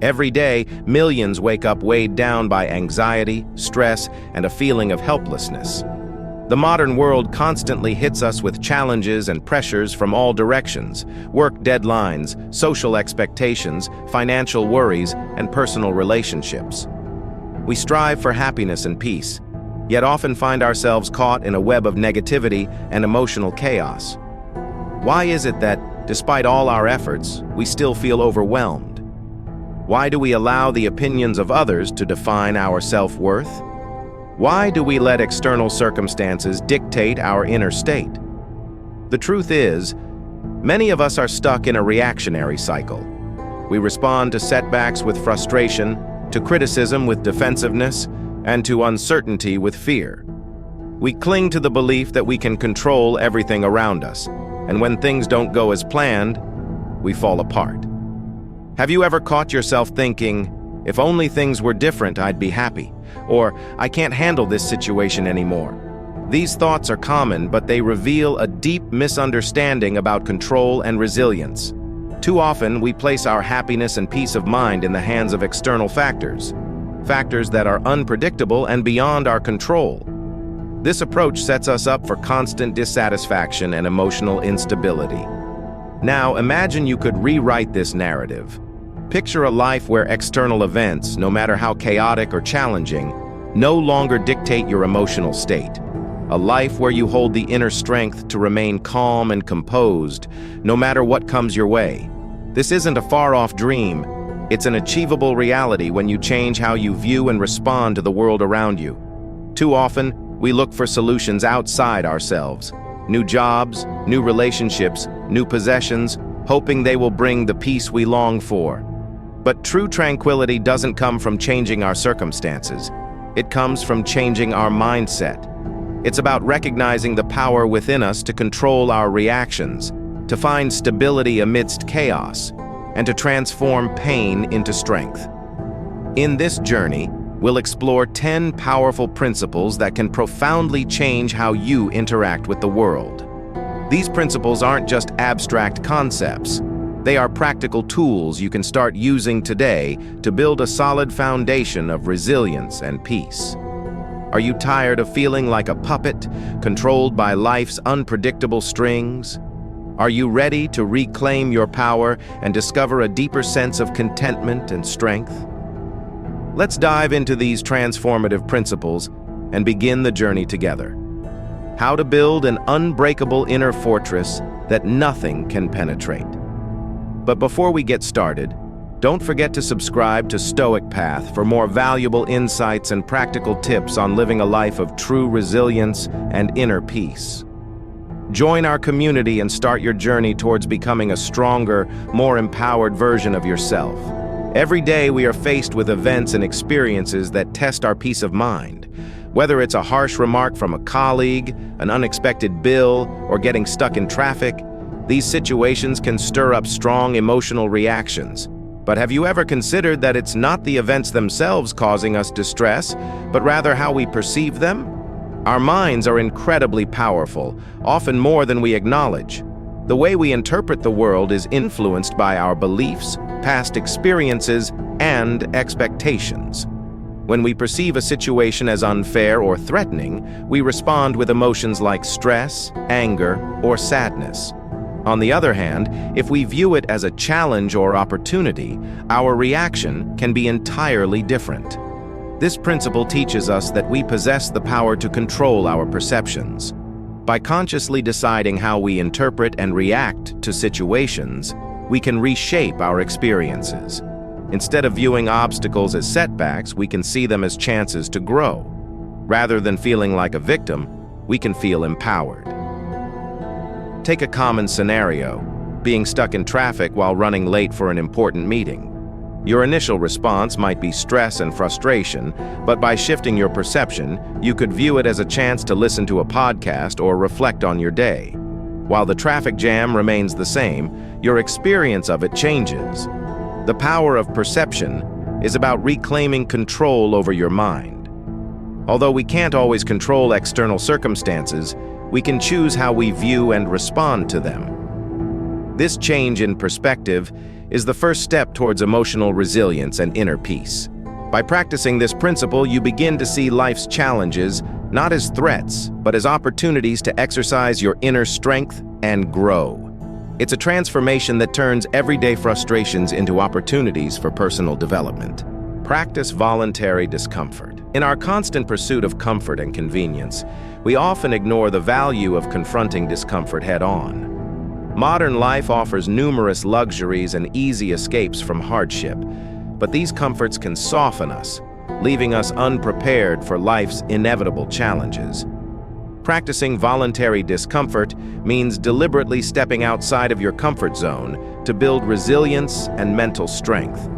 Every day, millions wake up weighed down by anxiety, stress, and a feeling of helplessness. The modern world constantly hits us with challenges and pressures from all directions: work deadlines, social expectations, financial worries, and personal relationships. We strive for happiness and peace, yet often find ourselves caught in a web of negativity and emotional chaos. Why is it that, despite all our efforts, we still feel overwhelmed? Why do we allow the opinions of others to define our self-worth? Why do we let external circumstances dictate our inner state? The truth is, many of us are stuck in a reactionary cycle. We respond to setbacks with frustration, to criticism with defensiveness, and to uncertainty with fear. We cling to the belief that we can control everything around us, and when things don't go as planned, we fall apart. Have you ever caught yourself thinking, "If only things were different, I'd be happy," or "I can't handle this situation anymore"? These thoughts are common, but they reveal a deep misunderstanding about control and resilience. Too often, we place our happiness and peace of mind in the hands of external factors that are unpredictable and beyond our control. This approach sets us up for constant dissatisfaction and emotional instability. Now, imagine you could rewrite this narrative. Picture a life where external events, no matter how chaotic or challenging, no longer dictate your emotional state. A life where you hold the inner strength to remain calm and composed, no matter what comes your way. This isn't a far-off dream. It's an achievable reality when you change how you view and respond to the world around you. Too often, we look for solutions outside ourselves. New jobs, new relationships, new possessions, hoping they will bring the peace we long for. But true tranquility doesn't come from changing our circumstances. It comes from changing our mindset. It's about recognizing the power within us to control our reactions, to find stability amidst chaos, and to transform pain into strength. In this journey, we'll explore 10 powerful principles that can profoundly change how you interact with the world. These principles aren't just abstract concepts. They are practical tools you can start using today to build a solid foundation of resilience and peace. Are you tired of feeling like a puppet, controlled by life's unpredictable strings? Are you ready to reclaim your power and discover a deeper sense of contentment and strength? Let's dive into these transformative principles and begin the journey together. How to build an unbreakable inner fortress that nothing can penetrate. But before we get started, don't forget to subscribe to Stoic Path for more valuable insights and practical tips on living a life of true resilience and inner peace. Join our community and start your journey towards becoming a stronger, more empowered version of yourself. Every day we are faced with events and experiences that test our peace of mind. Whether it's a harsh remark from a colleague, an unexpected bill, or getting stuck in traffic, these situations can stir up strong emotional reactions. But have you ever considered that it's not the events themselves causing us distress, but rather how we perceive them? Our minds are incredibly powerful, often more than we acknowledge. The way we interpret the world is influenced by our beliefs, past experiences, and expectations. When we perceive a situation as unfair or threatening, we respond with emotions like stress, anger, or sadness. On the other hand, if we view it as a challenge or opportunity, our reaction can be entirely different. This principle teaches us that we possess the power to control our perceptions. By consciously deciding how we interpret and react to situations, we can reshape our experiences. Instead of viewing obstacles as setbacks, we can see them as chances to grow. Rather than feeling like a victim, we can feel empowered. Take a common scenario, being stuck in traffic while running late for an important meeting. Your initial response might be stress and frustration, but by shifting your perception, you could view it as a chance to listen to a podcast or reflect on your day. While the traffic jam remains the same, your experience of it changes. The power of perception is about reclaiming control over your mind. Although we can't always control external circumstances, we can choose how we view and respond to them. This change in perspective is the first step towards emotional resilience and inner peace. By practicing this principle, you begin to see life's challenges not as threats, but as opportunities to exercise your inner strength and grow. It's a transformation that turns everyday frustrations into opportunities for personal development. Practice voluntary discomfort. In our constant pursuit of comfort and convenience, we often ignore the value of confronting discomfort head-on. Modern life offers numerous luxuries and easy escapes from hardship, but these comforts can soften us, leaving us unprepared for life's inevitable challenges. Practicing voluntary discomfort means deliberately stepping outside of your comfort zone to build resilience and mental strength.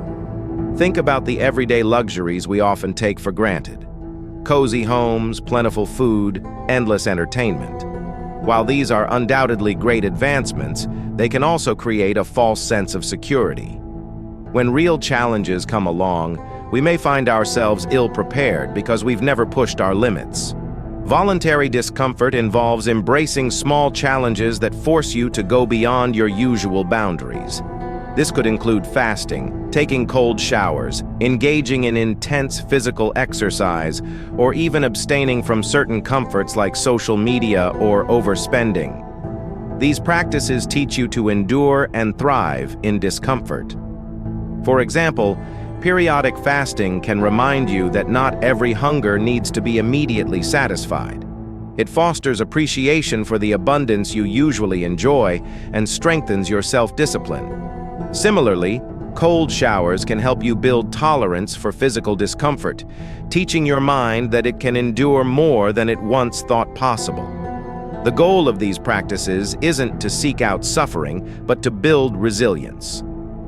Think about the everyday luxuries we often take for granted. Cozy homes, plentiful food, endless entertainment. While these are undoubtedly great advancements, they can also create a false sense of security. When real challenges come along, we may find ourselves ill-prepared because we've never pushed our limits. Voluntary discomfort involves embracing small challenges that force you to go beyond your usual boundaries. This could include fasting, taking cold showers, engaging in intense physical exercise, or even abstaining from certain comforts like social media or overspending. These practices teach you to endure and thrive in discomfort. For example, periodic fasting can remind you that not every hunger needs to be immediately satisfied. It fosters appreciation for the abundance you usually enjoy and strengthens your self-discipline. Similarly, cold showers can help you build tolerance for physical discomfort, teaching your mind that it can endure more than it once thought possible. The goal of these practices isn't to seek out suffering, but to build resilience.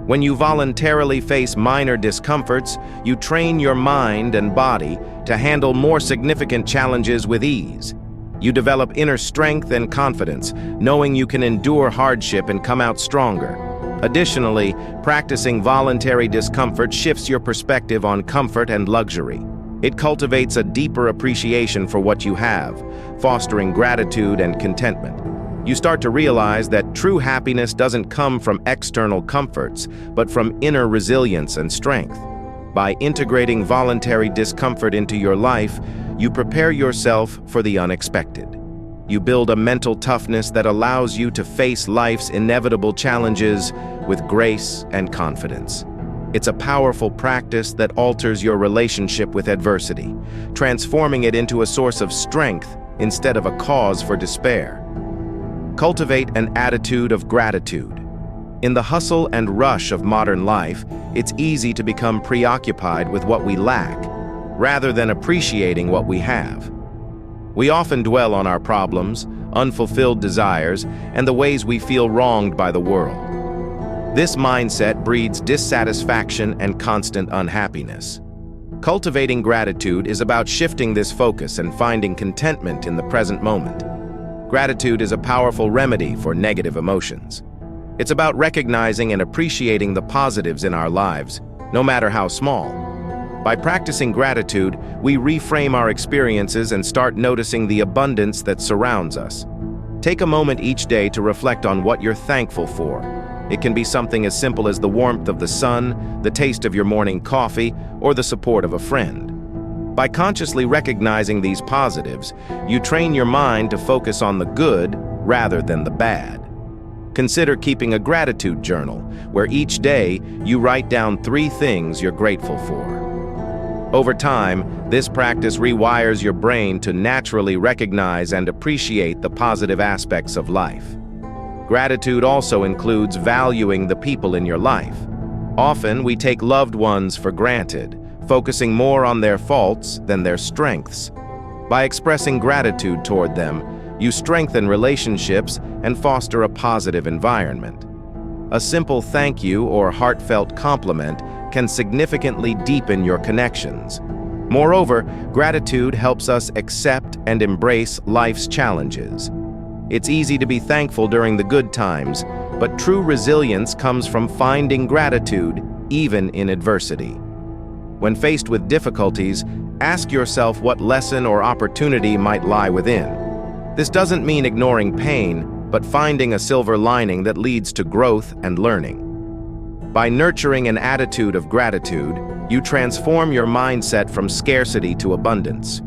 When you voluntarily face minor discomforts, you train your mind and body to handle more significant challenges with ease. You develop inner strength and confidence, knowing you can endure hardship and come out stronger. Additionally, practicing voluntary discomfort shifts your perspective on comfort and luxury. It cultivates a deeper appreciation for what you have, fostering gratitude and contentment. You start to realize that true happiness doesn't come from external comforts, but from inner resilience and strength. By integrating voluntary discomfort into your life, you prepare yourself for the unexpected. You build a mental toughness that allows you to face life's inevitable challenges with grace and confidence. It's a powerful practice that alters your relationship with adversity, transforming it into a source of strength instead of a cause for despair. Cultivate an attitude of gratitude. In the hustle and rush of modern life, it's easy to become preoccupied with what we lack, rather than appreciating what we have. We often dwell on our problems, unfulfilled desires, and the ways we feel wronged by the world. This mindset breeds dissatisfaction and constant unhappiness. Cultivating gratitude is about shifting this focus and finding contentment in the present moment. Gratitude is a powerful remedy for negative emotions. It's about recognizing and appreciating the positives in our lives, no matter how small. By practicing gratitude, we reframe our experiences and start noticing the abundance that surrounds us. Take a moment each day to reflect on what you're thankful for. It can be something as simple as the warmth of the sun, the taste of your morning coffee, or the support of a friend. By consciously recognizing these positives, you train your mind to focus on the good rather than the bad. Consider keeping a gratitude journal, where each day you write down 3 things you're grateful for. Over time, this practice rewires your brain to naturally recognize and appreciate the positive aspects of life. Gratitude also includes valuing the people in your life. Often, we take loved ones for granted, focusing more on their faults than their strengths. By expressing gratitude toward them, you strengthen relationships and foster a positive environment. A simple thank you or heartfelt compliment can significantly deepen your connections. Moreover, gratitude helps us accept and embrace life's challenges. It's easy to be thankful during the good times, but true resilience comes from finding gratitude even in adversity. When faced with difficulties, ask yourself what lesson or opportunity might lie within. This doesn't mean ignoring pain, but finding a silver lining that leads to growth and learning. By nurturing an attitude of gratitude, you transform your mindset from scarcity to abundance.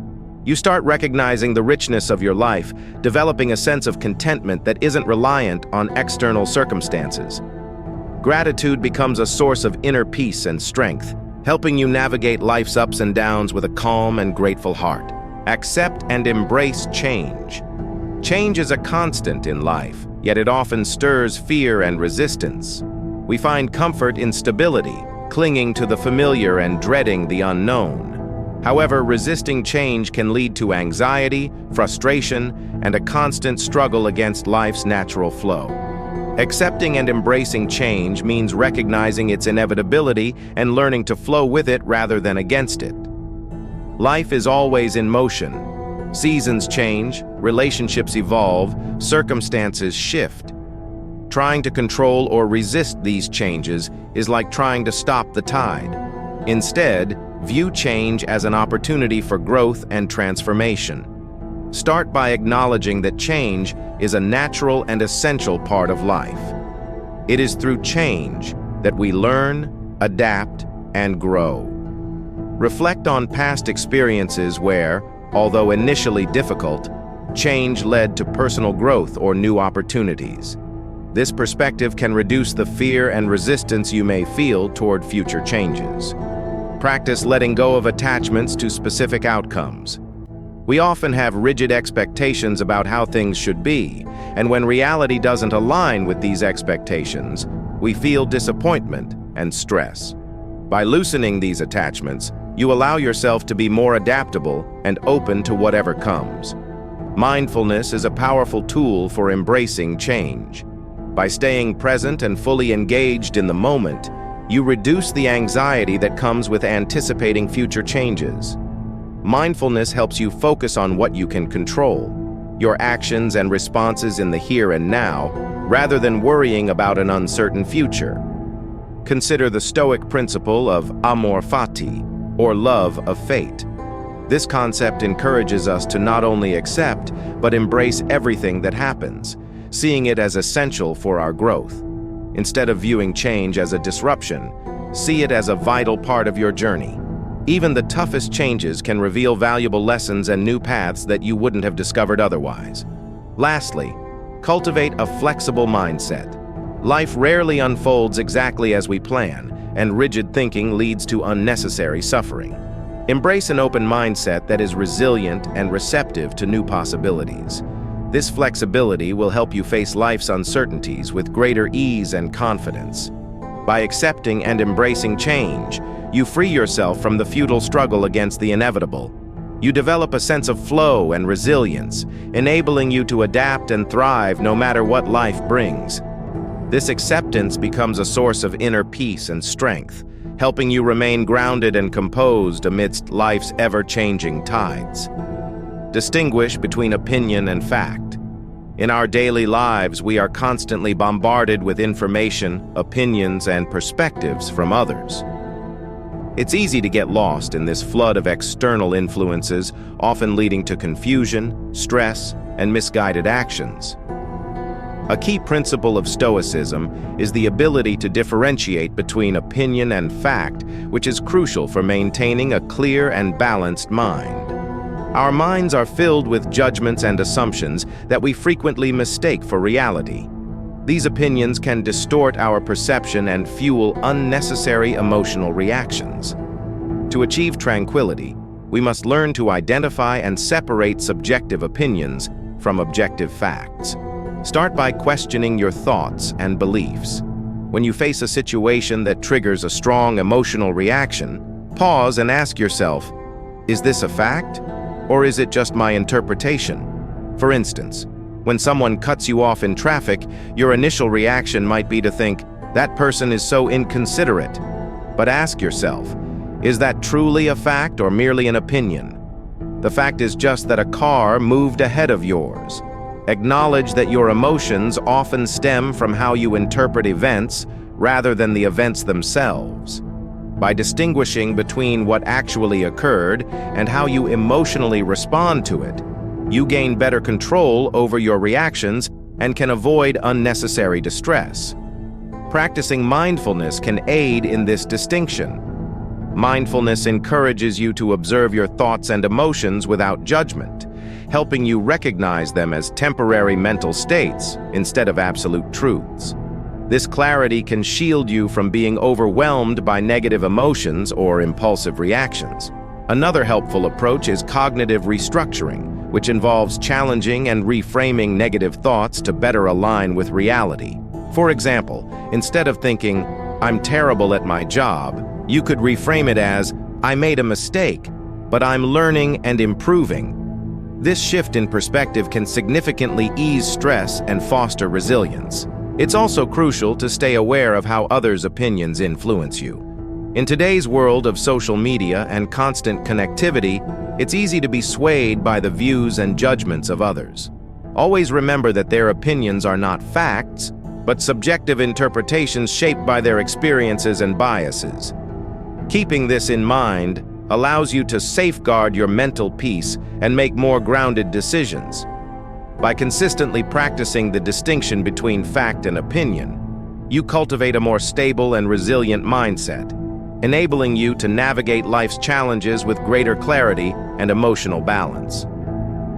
You start recognizing the richness of your life, developing a sense of contentment that isn't reliant on external circumstances. Gratitude becomes a source of inner peace and strength, helping you navigate life's ups and downs with a calm and grateful heart. Accept and embrace change. Change is a constant in life, yet it often stirs fear and resistance. We find comfort in stability, clinging to the familiar and dreading the unknown. However, resisting change can lead to anxiety, frustration, and a constant struggle against life's natural flow. Accepting and embracing change means recognizing its inevitability and learning to flow with it rather than against it. Life is always in motion. Seasons change, relationships evolve, circumstances shift. Trying to control or resist these changes is like trying to stop the tide. Instead, view change as an opportunity for growth and transformation. Start by acknowledging that change is a natural and essential part of life. It is through change that we learn, adapt, and grow. Reflect on past experiences where, although initially difficult, change led to personal growth or new opportunities. This perspective can reduce the fear and resistance you may feel toward future changes. Practice letting go of attachments to specific outcomes. We often have rigid expectations about how things should be, and when reality doesn't align with these expectations, we feel disappointment and stress. By loosening these attachments, you allow yourself to be more adaptable and open to whatever comes. Mindfulness is a powerful tool for embracing change. By staying present and fully engaged in the moment, you reduce the anxiety that comes with anticipating future changes. Mindfulness helps you focus on what you can control, your actions and responses in the here and now, rather than worrying about an uncertain future. Consider the Stoic principle of amor fati, or love of fate. This concept encourages us to not only accept, but embrace everything that happens, seeing it as essential for our growth. Instead of viewing change as a disruption, see it as a vital part of your journey. Even the toughest changes can reveal valuable lessons and new paths that you wouldn't have discovered otherwise. Lastly, cultivate a flexible mindset. Life rarely unfolds exactly as we plan, and rigid thinking leads to unnecessary suffering. Embrace an open mindset that is resilient and receptive to new possibilities. This flexibility will help you face life's uncertainties with greater ease and confidence. By accepting and embracing change, you free yourself from the futile struggle against the inevitable. You develop a sense of flow and resilience, enabling you to adapt and thrive no matter what life brings. This acceptance becomes a source of inner peace and strength, helping you remain grounded and composed amidst life's ever-changing tides. Distinguish between opinion and fact. In our daily lives, we are constantly bombarded with information, opinions, and perspectives from others. It's easy to get lost in this flood of external influences, often leading to confusion, stress, and misguided actions. A key principle of Stoicism is the ability to differentiate between opinion and fact, which is crucial for maintaining a clear and balanced mind. Our minds are filled with judgments and assumptions that we frequently mistake for reality. These opinions can distort our perception and fuel unnecessary emotional reactions. To achieve tranquility, we must learn to identify and separate subjective opinions from objective facts. Start by questioning your thoughts and beliefs. When you face a situation that triggers a strong emotional reaction, pause and ask yourself, is this a fact? Or is it just my interpretation? For instance, when someone cuts you off in traffic, your initial reaction might be to think, that person is so inconsiderate. But ask yourself, is that truly a fact or merely an opinion? The fact is just that a car moved ahead of yours. Acknowledge that your emotions often stem from how you interpret events rather than the events themselves. By distinguishing between what actually occurred and how you emotionally respond to it, you gain better control over your reactions and can avoid unnecessary distress. Practicing mindfulness can aid in this distinction. Mindfulness encourages you to observe your thoughts and emotions without judgment, helping you recognize them as temporary mental states instead of absolute truths. This clarity can shield you from being overwhelmed by negative emotions or impulsive reactions. Another helpful approach is cognitive restructuring, which involves challenging and reframing negative thoughts to better align with reality. For example, instead of thinking, "I'm terrible at my job," you could reframe it as, "I made a mistake, but I'm learning and improving." This shift in perspective can significantly ease stress and foster resilience. It's also crucial to stay aware of how others' opinions influence you. In today's world of social media and constant connectivity, it's easy to be swayed by the views and judgments of others. Always remember that their opinions are not facts, but subjective interpretations shaped by their experiences and biases. Keeping this in mind allows you to safeguard your mental peace and make more grounded decisions. By consistently practicing the distinction between fact and opinion, you cultivate a more stable and resilient mindset, enabling you to navigate life's challenges with greater clarity and emotional balance.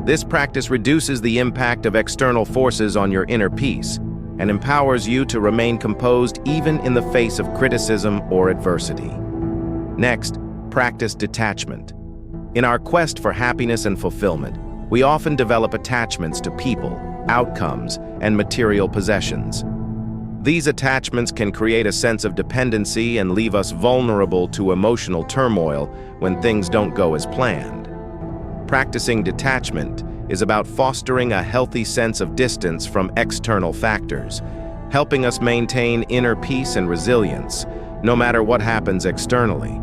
This practice reduces the impact of external forces on your inner peace and empowers you to remain composed even in the face of criticism or adversity. Next, practice detachment. In our quest for happiness and fulfillment, we often develop attachments to people, outcomes, and material possessions. These attachments can create a sense of dependency and leave us vulnerable to emotional turmoil when things don't go as planned. Practicing detachment is about fostering a healthy sense of distance from external factors, helping us maintain inner peace and resilience, no matter what happens externally.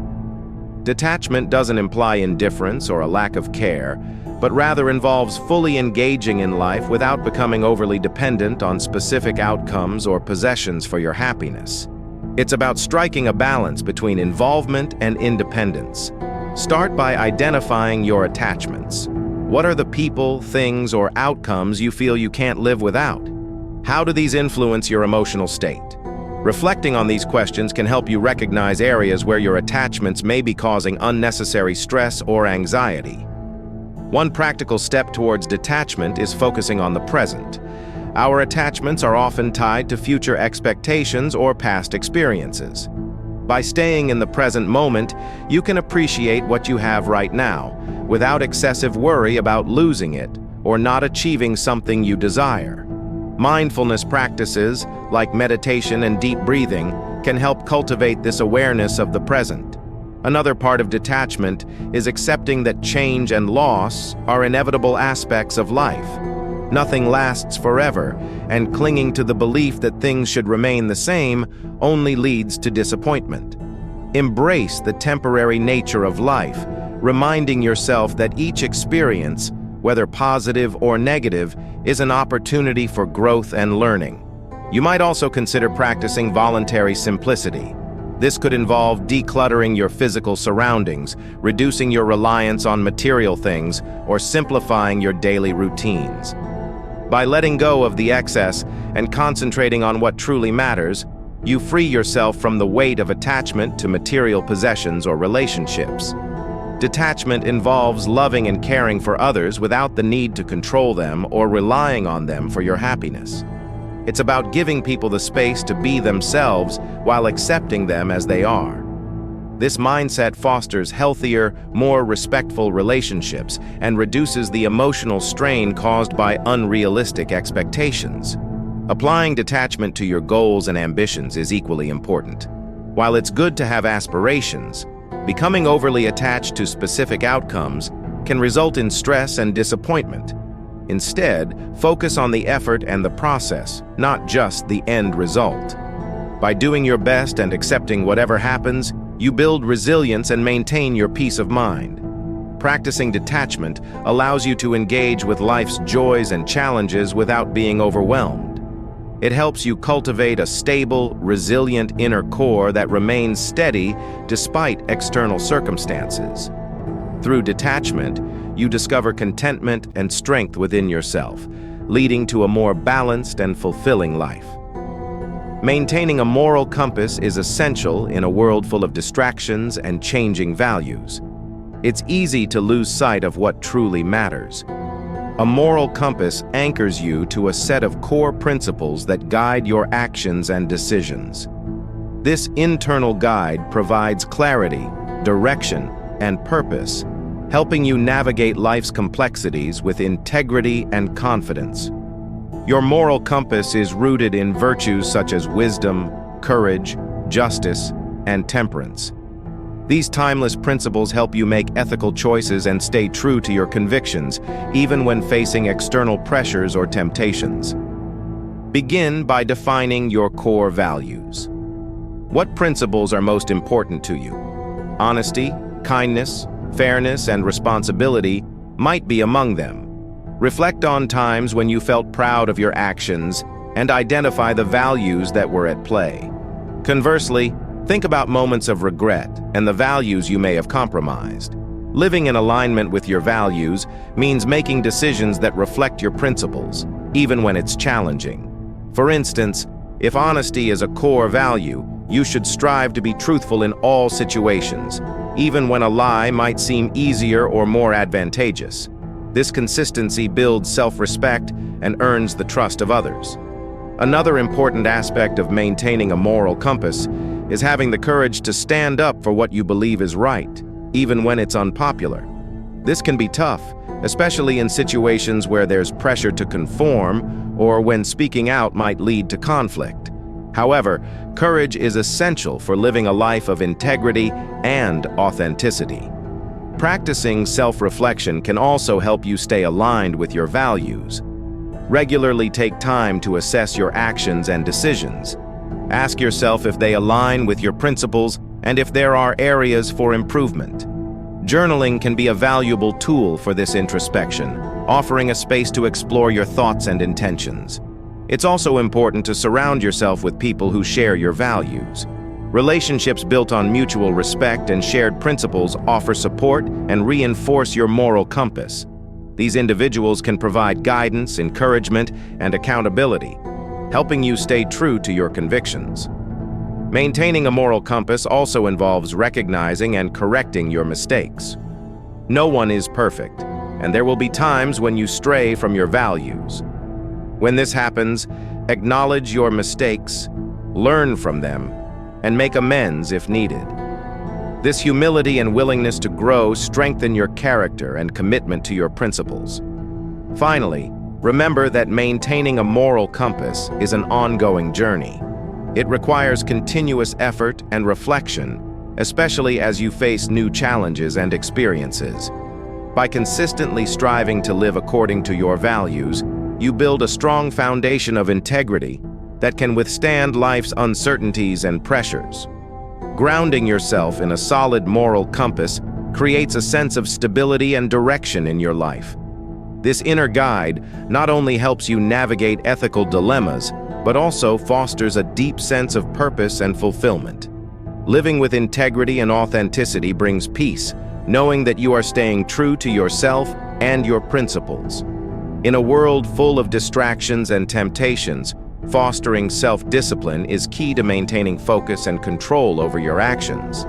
Detachment doesn't imply indifference or a lack of care, but rather involves fully engaging in life without becoming overly dependent on specific outcomes or possessions for your happiness. It's about striking a balance between involvement and independence. Start by identifying your attachments. What are the people, things, or outcomes you feel you can't live without? How do these influence your emotional state? Reflecting on these questions can help you recognize areas where your attachments may be causing unnecessary stress or anxiety. One practical step towards detachment is focusing on the present. Our attachments are often tied to future expectations or past experiences. By staying in the present moment, you can appreciate what you have right now, without excessive worry about losing it or not achieving something you desire. Mindfulness practices, like meditation and deep breathing, can help cultivate this awareness of the present. Another part of detachment is accepting that change and loss are inevitable aspects of life. Nothing lasts forever, and clinging to the belief that things should remain the same only leads to disappointment. Embrace the temporary nature of life, reminding yourself that each experience, whether positive or negative, is an opportunity for growth and learning. You might also consider practicing voluntary simplicity. This could involve decluttering your physical surroundings, reducing your reliance on material things, or simplifying your daily routines. By letting go of the excess and concentrating on what truly matters, you free yourself from the weight of attachment to material possessions or relationships. Detachment involves loving and caring for others without the need to control them or relying on them for your happiness. It's about giving people the space to be themselves while accepting them as they are. This mindset fosters healthier, more respectful relationships and reduces the emotional strain caused by unrealistic expectations. Applying detachment to your goals and ambitions is equally important. While it's good to have aspirations, becoming overly attached to specific outcomes can result in stress and disappointment. Instead, focus on the effort and the process, not just the end result. By doing your best and accepting whatever happens, you build resilience and maintain your peace of mind. Practicing detachment allows you to engage with life's joys and challenges without being overwhelmed. It helps you cultivate a stable, resilient inner core that remains steady despite external circumstances. Through detachment, you discover contentment and strength within yourself, leading to a more balanced and fulfilling life. Maintaining a moral compass is essential in a world full of distractions and changing values. It's easy to lose sight of what truly matters. A moral compass anchors you to a set of core principles that guide your actions and decisions. This internal guide provides clarity, direction, and purpose, helping you navigate life's complexities with integrity and confidence. Your moral compass is rooted in virtues such as wisdom, courage, justice, and temperance. These timeless principles help you make ethical choices and stay true to your convictions, even when facing external pressures or temptations. Begin by defining your core values. What principles are most important to you? Honesty, kindness, fairness, and responsibility might be among them. Reflect on times when you felt proud of your actions and identify the values that were at play. Conversely, think about moments of regret and the values you may have compromised. Living in alignment with your values means making decisions that reflect your principles, even when it's challenging. For instance, if honesty is a core value, you should strive to be truthful in all situations, even when a lie might seem easier or more advantageous. This consistency builds self-respect and earns the trust of others. Another important aspect of maintaining a moral compass is having the courage to stand up for what you believe is right, even when it's unpopular. This can be tough, especially in situations where there's pressure to conform or when speaking out might lead to conflict. However, courage is essential for living a life of integrity and authenticity. Practicing self-reflection can also help you stay aligned with your values. Regularly take time to assess your actions and decisions. Ask yourself if they align with your principles and if there are areas for improvement. Journaling can be a valuable tool for this introspection, offering a space to explore your thoughts and intentions. It's also important to surround yourself with people who share your values. Relationships built on mutual respect and shared principles offer support and reinforce your moral compass. These individuals can provide guidance, encouragement, and accountability, helping you stay true to your convictions. Maintaining a moral compass also involves recognizing and correcting your mistakes. No one is perfect, and there will be times when you stray from your values. When this happens, acknowledge your mistakes, learn from them, and make amends if needed. This humility and willingness to grow strengthen your character and commitment to your principles. Finally, remember that maintaining a moral compass is an ongoing journey. It requires continuous effort and reflection, especially as you face new challenges and experiences. By consistently striving to live according to your values, you build a strong foundation of integrity that can withstand life's uncertainties and pressures. Grounding yourself in a solid moral compass creates a sense of stability and direction in your life. This inner guide not only helps you navigate ethical dilemmas, but also fosters a deep sense of purpose and fulfillment. Living with integrity and authenticity brings peace, knowing that you are staying true to yourself and your principles. In a world full of distractions and temptations, fostering self-discipline is key to maintaining focus and control over your actions.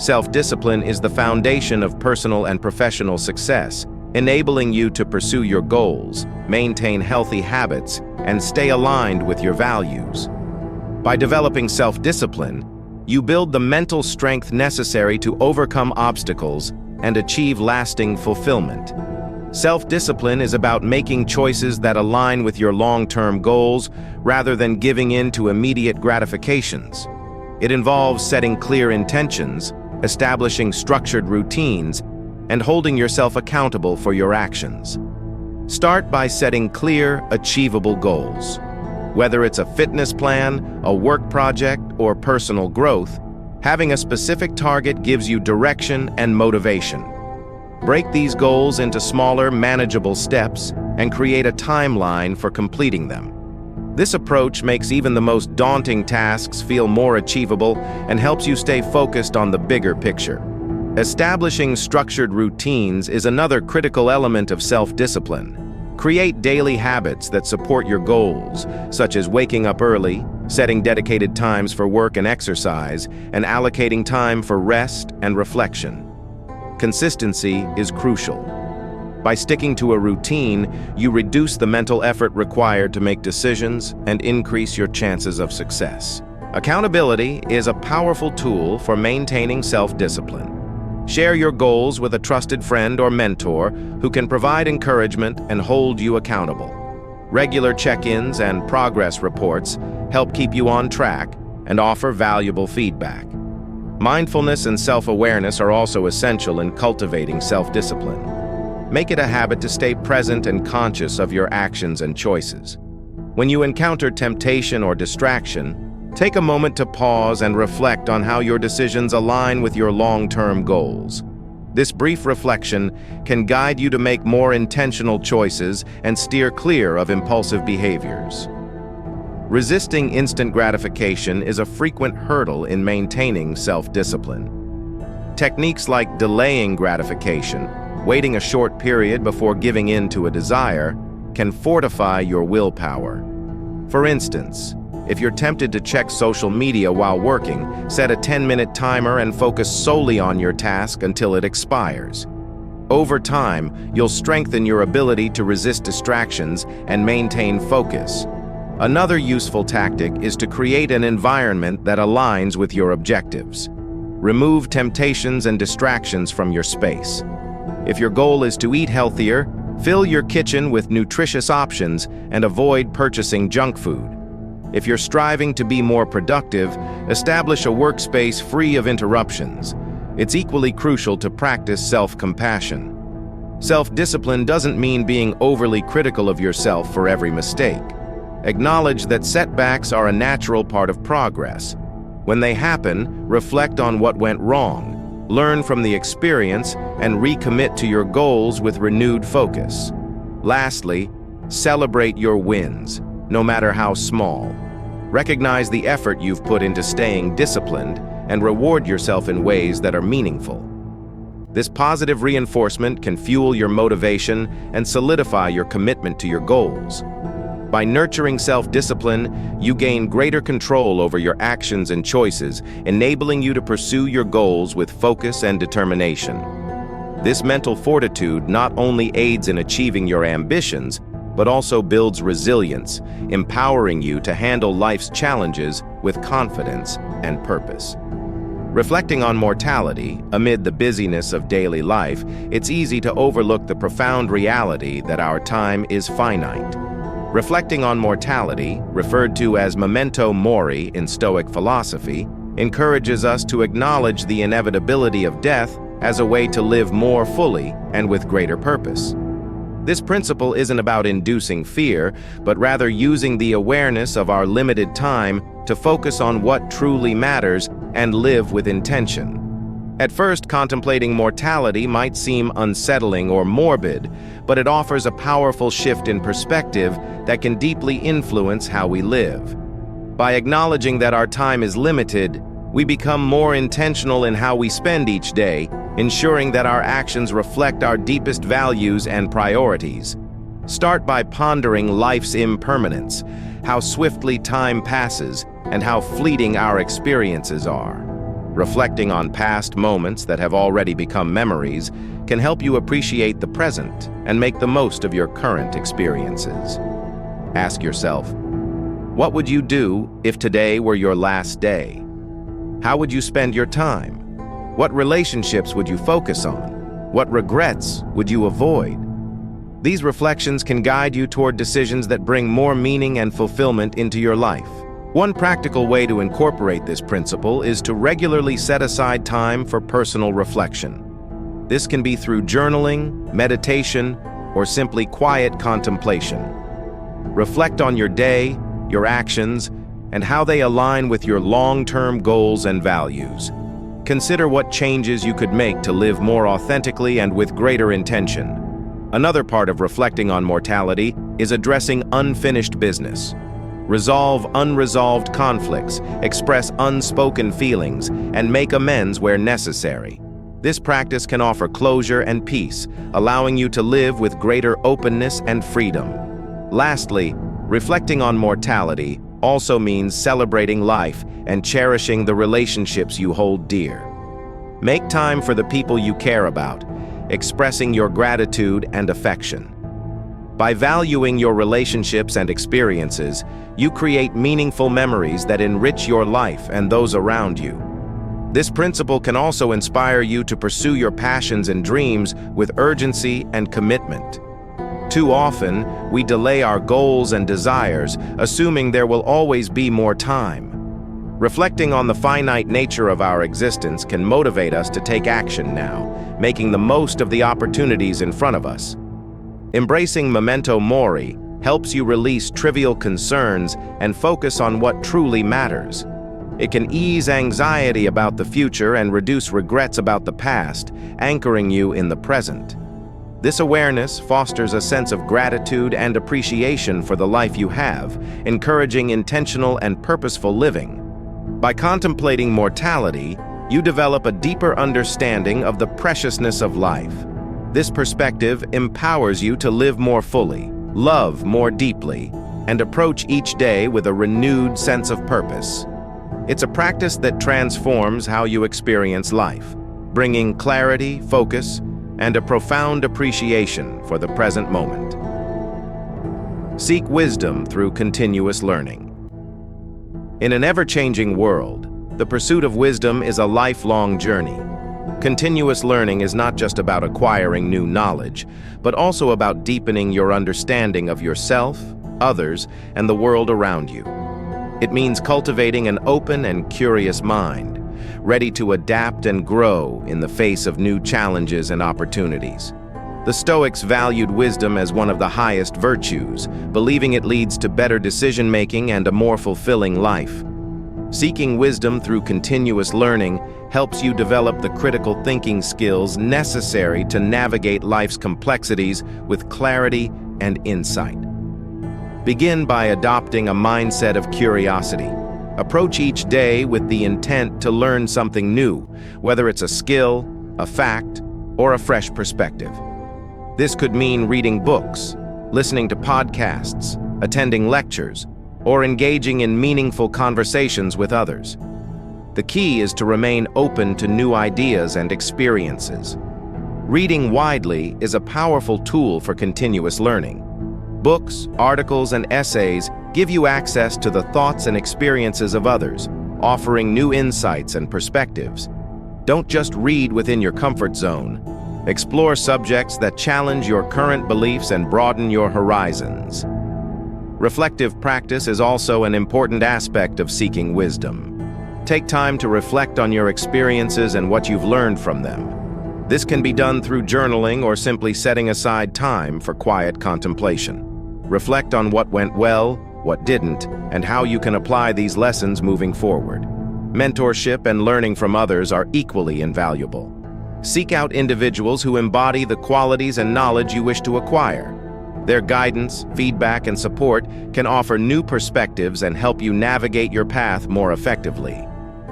Self-discipline is the foundation of personal and professional success, enabling you to pursue your goals, maintain healthy habits, and stay aligned with your values. By developing self-discipline, you build the mental strength necessary to overcome obstacles and achieve lasting fulfillment. Self-discipline is about making choices that align with your long-term goals rather than giving in to immediate gratifications. It involves setting clear intentions, establishing structured routines, and holding yourself accountable for your actions. Start by setting clear, achievable goals. Whether it's a fitness plan, a work project, or personal growth, having a specific target gives you direction and motivation. Break these goals into smaller, manageable steps and create a timeline for completing them. This approach makes even the most daunting tasks feel more achievable and helps you stay focused on the bigger picture. Establishing structured routines is another critical element of self-discipline. Create daily habits that support your goals, such as waking up early, setting dedicated times for work and exercise, and allocating time for rest and reflection. Consistency is crucial. By sticking to a routine, you reduce the mental effort required to make decisions and increase your chances of success. Accountability is a powerful tool for maintaining self-discipline. Share your goals with a trusted friend or mentor who can provide encouragement and hold you accountable. Regular check-ins and progress reports help keep you on track and offer valuable feedback. Mindfulness and self-awareness are also essential in cultivating self-discipline. Make it a habit to stay present and conscious of your actions and choices. When you encounter temptation or distraction, take a moment to pause and reflect on how your decisions align with your long-term goals. This brief reflection can guide you to make more intentional choices and steer clear of impulsive behaviors. Resisting instant gratification is a frequent hurdle in maintaining self-discipline. Techniques like delaying gratification, waiting a short period before giving in to a desire, can fortify your willpower. For instance, if you're tempted to check social media while working, set a 10-minute timer and focus solely on your task until it expires. Over time, you'll strengthen your ability to resist distractions and maintain focus. Another useful tactic is to create an environment that aligns with your objectives. Remove temptations and distractions from your space. If your goal is to eat healthier, fill your kitchen with nutritious options and avoid purchasing junk food. If you're striving to be more productive, establish a workspace free of interruptions. It's equally crucial to practice self-compassion. Self-discipline doesn't mean being overly critical of yourself for every mistake. Acknowledge that setbacks are a natural part of progress. When they happen, reflect on what went wrong, learn from the experience, and recommit to your goals with renewed focus. Lastly, celebrate your wins, no matter how small. Recognize the effort you've put into staying disciplined and reward yourself in ways that are meaningful. This positive reinforcement can fuel your motivation and solidify your commitment to your goals. By nurturing self-discipline, you gain greater control over your actions and choices, enabling you to pursue your goals with focus and determination. This mental fortitude not only aids in achieving your ambitions, but also builds resilience, empowering you to handle life's challenges with confidence and purpose. Reflecting on mortality, amid the busyness of daily life, it's easy to overlook the profound reality that our time is finite. Reflecting on mortality, referred to as memento mori in Stoic philosophy, encourages us to acknowledge the inevitability of death as a way to live more fully and with greater purpose. This principle isn't about inducing fear, but rather using the awareness of our limited time to focus on what truly matters and live with intention. At first, contemplating mortality might seem unsettling or morbid, but it offers a powerful shift in perspective that can deeply influence how we live. By acknowledging that our time is limited, we become more intentional in how we spend each day, ensuring that our actions reflect our deepest values and priorities. Start by pondering life's impermanence, how swiftly time passes, and how fleeting our experiences are. Reflecting on past moments that have already become memories can help you appreciate the present and make the most of your current experiences. Ask yourself, what would you do if today were your last day? How would you spend your time? What relationships would you focus on? What regrets would you avoid? These reflections can guide you toward decisions that bring more meaning and fulfillment into your life. One practical way to incorporate this principle is to regularly set aside time for personal reflection. This can be through journaling, meditation, or simply quiet contemplation. Reflect on your day, your actions, and how they align with your long-term goals and values. Consider what changes you could make to live more authentically and with greater intention. Another part of reflecting on mortality is addressing unfinished business. Resolve unresolved conflicts, express unspoken feelings, and make amends where necessary. This practice can offer closure and peace, allowing you to live with greater openness and freedom. Lastly, reflecting on mortality also means celebrating life and cherishing the relationships you hold dear. Make time for the people you care about, expressing your gratitude and affection. By valuing your relationships and experiences, you create meaningful memories that enrich your life and those around you. This principle can also inspire you to pursue your passions and dreams with urgency and commitment. Too often, we delay our goals and desires, assuming there will always be more time. Reflecting on the finite nature of our existence can motivate us to take action now, making the most of the opportunities in front of us. Embracing memento mori helps you release trivial concerns and focus on what truly matters. It can ease anxiety about the future and reduce regrets about the past, anchoring you in the present. This awareness fosters a sense of gratitude and appreciation for the life you have, encouraging intentional and purposeful living. By contemplating mortality, you develop a deeper understanding of the preciousness of life. This perspective empowers you to live more fully, love more deeply, and approach each day with a renewed sense of purpose. It's a practice that transforms how you experience life, bringing clarity, focus, and a profound appreciation for the present moment. Seek wisdom through continuous learning. In an ever-changing world, the pursuit of wisdom is a lifelong journey. Continuous learning is not just about acquiring new knowledge, but also about deepening your understanding of yourself, others, and the world around you. It means cultivating an open and curious mind, ready to adapt and grow in the face of new challenges and opportunities. The Stoics valued wisdom as one of the highest virtues, believing it leads to better decision-making and a more fulfilling life. Seeking wisdom through continuous learning helps you develop the critical thinking skills necessary to navigate life's complexities with clarity and insight. Begin by adopting a mindset of curiosity. Approach each day with the intent to learn something new, whether it's a skill, a fact, or a fresh perspective. This could mean reading books, listening to podcasts, attending lectures, or engaging in meaningful conversations with others. The key is to remain open to new ideas and experiences. Reading widely is a powerful tool for continuous learning. Books, articles, and essays give you access to the thoughts and experiences of others, offering new insights and perspectives. Don't just read within your comfort zone. Explore subjects that challenge your current beliefs and broaden your horizons. Reflective practice is also an important aspect of seeking wisdom. Take time to reflect on your experiences and what you've learned from them. This can be done through journaling or simply setting aside time for quiet contemplation. Reflect on what went well, what didn't, and how you can apply these lessons moving forward. Mentorship and learning from others are equally invaluable. Seek out individuals who embody the qualities and knowledge you wish to acquire. Their guidance, feedback, and support can offer new perspectives and help you navigate your path more effectively.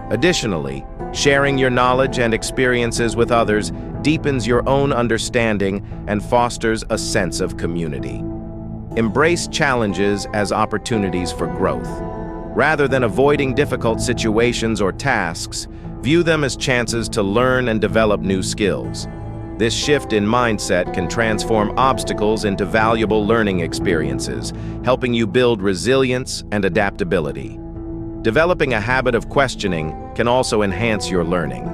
Additionally, sharing your knowledge and experiences with others deepens your own understanding and fosters a sense of community. Embrace challenges as opportunities for growth. Rather than avoiding difficult situations or tasks, view them as chances to learn and develop new skills. This shift in mindset can transform obstacles into valuable learning experiences, helping you build resilience and adaptability. Developing a habit of questioning can also enhance your learning.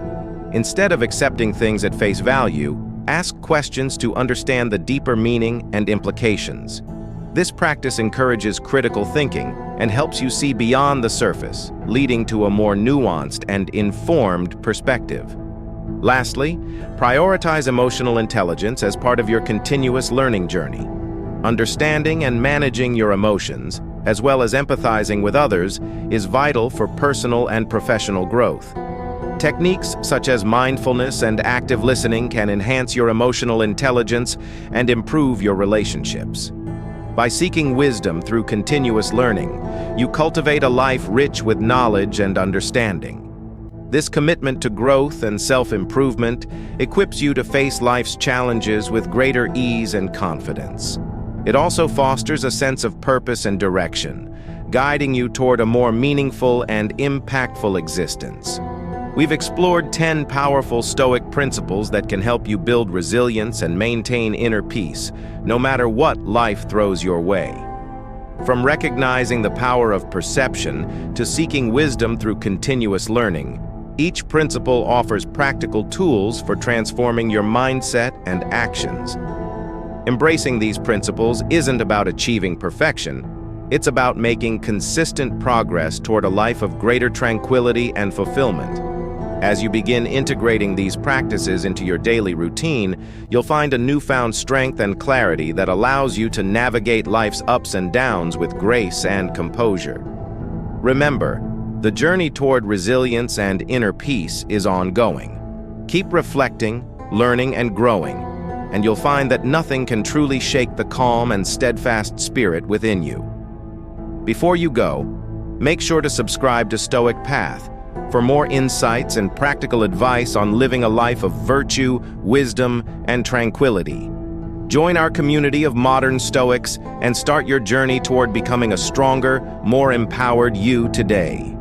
Instead of accepting things at face value, ask questions to understand the deeper meaning and implications. This practice encourages critical thinking and helps you see beyond the surface, leading to a more nuanced and informed perspective. Lastly, prioritize emotional intelligence as part of your continuous learning journey. Understanding and managing your emotions, as well as empathizing with others, is vital for personal and professional growth. Techniques such as mindfulness and active listening can enhance your emotional intelligence and improve your relationships. By seeking wisdom through continuous learning, you cultivate a life rich with knowledge and understanding. This commitment to growth and self-improvement equips you to face life's challenges with greater ease and confidence. It also fosters a sense of purpose and direction, guiding you toward a more meaningful and impactful existence. We've explored 10 powerful Stoic principles that can help you build resilience and maintain inner peace, no matter what life throws your way. From recognizing the power of perception to seeking wisdom through continuous learning, each principle offers practical tools for transforming your mindset and actions. Embracing these principles isn't about achieving perfection. It's about making consistent progress toward a life of greater tranquility and fulfillment. As you begin integrating these practices into your daily routine, you'll find a newfound strength and clarity that allows you to navigate life's ups and downs with grace and composure. Remember, the journey toward resilience and inner peace is ongoing. Keep reflecting, learning, and growing, and you'll find that nothing can truly shake the calm and steadfast spirit within you. Before you go, make sure to subscribe to Stoic Path for more insights and practical advice on living a life of virtue, wisdom, and tranquility. Join our community of modern Stoics and start your journey toward becoming a stronger, more empowered you today.